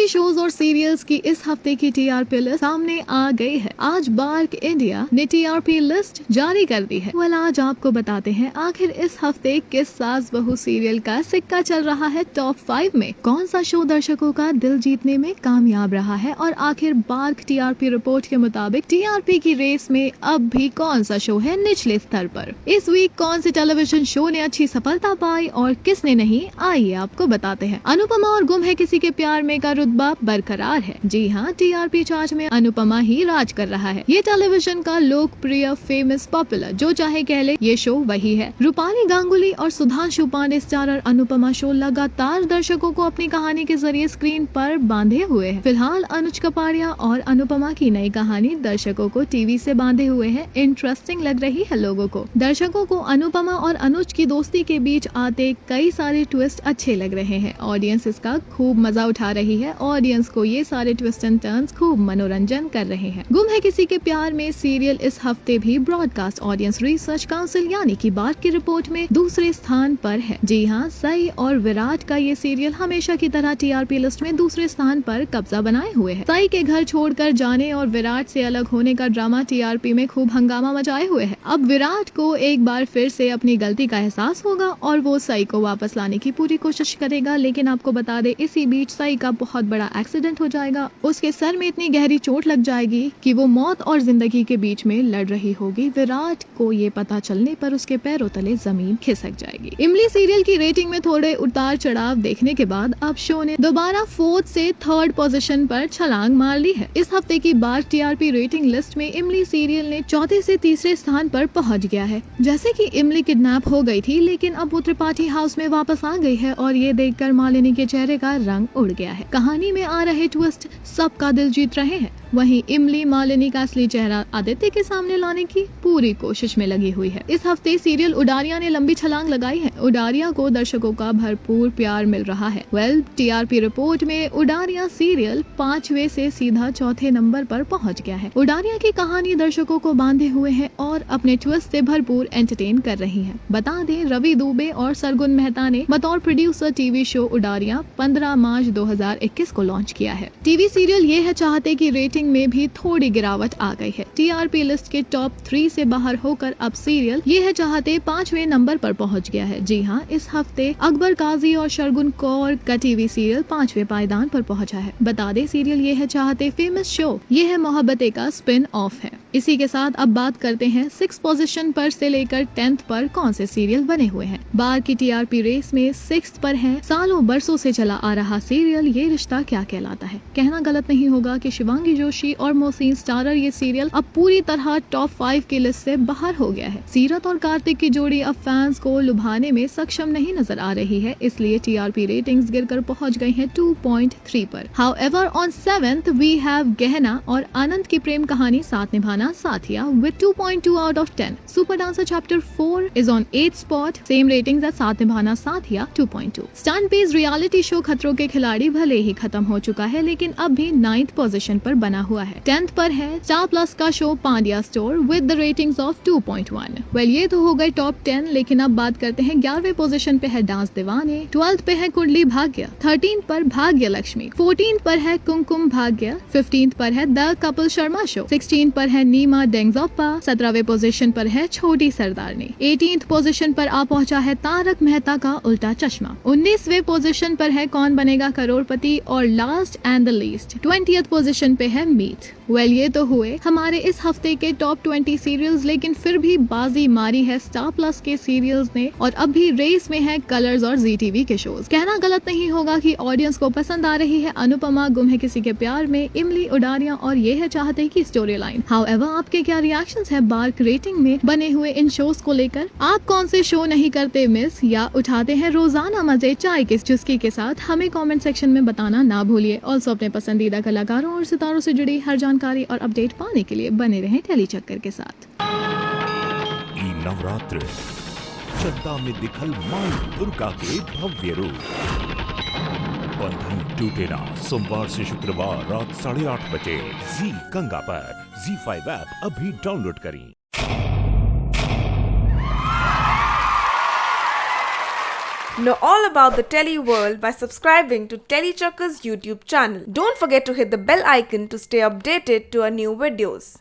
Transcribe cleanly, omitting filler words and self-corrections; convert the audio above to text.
TV shows और serials की इस हफ्ते की टीआरपी लिस्ट सामने आ गई है। आज बार्क इंडिया ने टीआरपी लिस्ट जारी कर दी है। आज आपको बताते हैं आखिर इस हफ्ते किस सास बहू सीरियल का सिक्का चल रहा है टॉप 5 में, कौन सा शो दर्शकों का दिल जीतने में कामयाब रहा है और आखिर बार्क टीआरपी रिपोर्ट के मुताबिक टीआरपी की रेस में अब भी कौन सा शो है निचले स्तर पर। इस वीक कौन से टेलीविजन शो ने अच्छी सफलता पाई और किसने नहीं, आइए आपको बताते हैं। अनुपमा और गुम है किसी के प्यार में का रुतबा बरकरार है। जी हाँ, टीआरपी चार्ट में अनुपमा ही राज कर रहा है। ये टेलीविजन का लोकप्रिय, फेमस, पॉपुलर, जो चाहे कह ले, ये शो वही है। रूपाली गांगुली और सुधांशु पांडे स्टारर अनुपमा शो लगातार दर्शकों को अपनी कहानी के जरिए स्क्रीन पर बांधे हुए है। फिलहाल अनुज कपाड़िया और अनुपमा की नई कहानी दर्शकों को टीवी से बांधे हुए है। इंटरेस्टिंग लग रही है लोगों को। दर्शकों को अनुपमा और अनुज की दोस्ती के बीच आते कई सारे ट्विस्ट अच्छे लग रहे हैं। ऑडियंस इसका खूब मजा उठा रही है। ऑडियंस को ये सारे ट्विस्ट एंड टर्न्स खूब मनोरंजन कर रहे हैं। गुम है किसी के प्यार में सीरियल इस हफ्ते भी ब्रॉडकास्ट ऑडियंस रिसर्च काउंसिल यानी कि बार्क की रिपोर्ट में दूसरे स्थान पर है। जी हाँ, सई और विराट का ये सीरियल हमेशा की तरह टीआरपी लिस्ट में दूसरे स्थान पर कब्जा बनाए हुए है। सई के घर छोड़कर जाने और विराट से अलग होने का ड्रामा टीआरपी में खूब हंगामा मचाए हुए है। अब विराट को एक बार फिर से अपनी गलती का एहसास होगा और वो सई को वापस लाने की पूरी कोशिश करेगा। लेकिन आपको बता दे, इसी बीच सई का बहुत बड़ा एक्सीडेंट हो जाएगा। उसके सर में इतनी गहरी चोट लग जाएगी कि वो मौत और जिंदगी के बीच में लड़ रही होगी। विराट को ये पता चलने पर उसके पैरों तले जमीन खिसक जाएगी। इमली सीरियल की रेटिंग में थोड़े उतार चढ़ाव देखने के बाद अब शो ने दोबारा 4th से 3rd पोजीशन पर छलांग मार ली है। इस हफ्ते की बार्क टीआरपी रेटिंग लिस्ट में इमली सीरियल ने 4थे से 3रे स्थान पर पहुंच गया है। जैसे कि इमली किडनैप हो गई थी, लेकिन अब वो त्रिपाठी हाउस में वापस आ गई है और ये देखकर मालिनी के चेहरे का रंग उड़ गया है। कहानी में आ रहे ट्विस्ट सबका दिल जीत रहे हैं। वहीं इमली मालिनी का असली चेहरा आदित्य के सामने लाने की पूरी कोशिश में लगी हुई है। इस हफ्ते सीरियल उडारिया ने लंबी छलांग लगाई है। उडारिया को दर्शकों का भरपूर प्यार मिल रहा है। टीआरपी रिपोर्ट में उडारिया सीरियल 5वें से सीधा 4थे नंबर पर पहुंच गया है। उडारिया की कहानी दर्शकों को बांधे हुए है और अपने ट्विस्ट से भरपूर एंटरटेन कर रही है। बता दें, रवि दुबे और सरगुन मेहता ने बतौर प्रोड्यूसर टीवी शो उडारिया 15 मार्च 2021 को लॉन्च किया है। टीवी सीरियल ये है चाहते की रेटिंग में भी थोड़ी गिरावट आ गई है। टीआरपी लिस्ट के टॉप 3 से बाहर होकर अब सीरियल ये है चाहते 5वें नंबर पर पहुंच गया है। जी हाँ, इस हफ्ते अकबर काजी और शरगुन कौर का टीवी सीरियल 5वें पायदान पर पहुंचा है। बता दें, सीरियल ये है चाहते फेमस शो ये है मोहब्बतें का स्पिन ऑफ है। इसी के साथ अब बात करते हैं 6th पोजीशन पर से लेकर 10th पर कौन से सीरियल बने हुए हैं। बार्क की टीआरपी रेस में 6th पर है सालों बरसों से चला आ रहा सीरियल ये रिश्ता क्या कहलाता है। कहना गलत नहीं होगा कि शिवांगी जोशी और मोहसिन स्टारर ये सीरियल अब पूरी तरह टॉप 5 की लिस्ट से बाहर हो गया है। सीरत और कार्तिक की जोड़ी अब फैंस को लुभाने में सक्षम नहीं नजर आ रही है, इसलिए टीआरपी रेटिंग्स गिरकर पहुंच गई हैं 2.3 पर। However on 7th we have गहना और आनंद की प्रेम कहानी साथ निभाना साथिया with 2.2 out of 10. Super Dancer Chapter 4 is on 8th spot. Same ratings as साथ निभाना साथिया 2.2. Stunt based reality show खतरों के खिलाड़ी भले ही खत्म हो चुका है, लेकिन अब भी 9th पोजीशन पर बना हुआ है। 10th पर है स्टार प्लस का show Pandya store with the ratings of 2.1. Well, ये तो हो गए टॉप 10, लेकिन अब बात करते हैं 11वें पोजीशन पे है डांस दीवाने, 12th पे है कुंडली भाग्य, 13th पर भाग्य लक्ष्मी, 14th पर है कुमकुम भाग्य, 15th पर है the Kapil Sharma show, 16th पर है नीमा डेंगजोप्पा, 17वें पोजीशन पर है छोटी सरदारनी, 18th पोजीशन पर आ पहुंचा है तारक मेहता का उल्टा चश्मा, 19वें पोजीशन पर है कौन बनेगा करोड़पति और last and the least 20th position पे है मीट। ये तो हुए हमारे इस हफ्ते के टॉप 20 सीरियल्स, लेकिन फिर भी बाजी मारी है स्टार प्लस के सीरियल्स ने और अब भी रेस में है कलर्स और जी टीवी के शोज। कहना गलत नहीं होगा कि ऑडियंस को पसंद आ रही है अनुपमा, गुम है किसी के प्यार में, इमली, उडारिया और ये है चाहते की स्टोरी लाइन। हाउएवर, आपके क्या रिएक्शंस है बार्क रेटिंग में बने हुए इन शोज को लेकर? आप कौन से शो नहीं करते मिस या उठाते हैं रोजाना मजे चाय की चुस्की के साथ? हमें कमेंट सेक्शन में बताना ना भूलिए। ऑल्सो अपने पसंदीदा कलाकारों और सितारों से जुड़ी हर जानकारी और अपडेट पाने के लिए बने रहें टेली चक्कर के साथ। नवरात्र चड्डा में दिखल मां दुर्गा के भव्य रूप। बंधन टूटे ना, सोमवार से शुक्रवार रात 8:30 बजे जी गंगा पर। ZEE5 ऐप अभी डाउनलोड करें। Know all about the Tele world by subscribing to Telechuckers YouTube channel. Don't forget to hit the bell icon to stay updated to our new videos.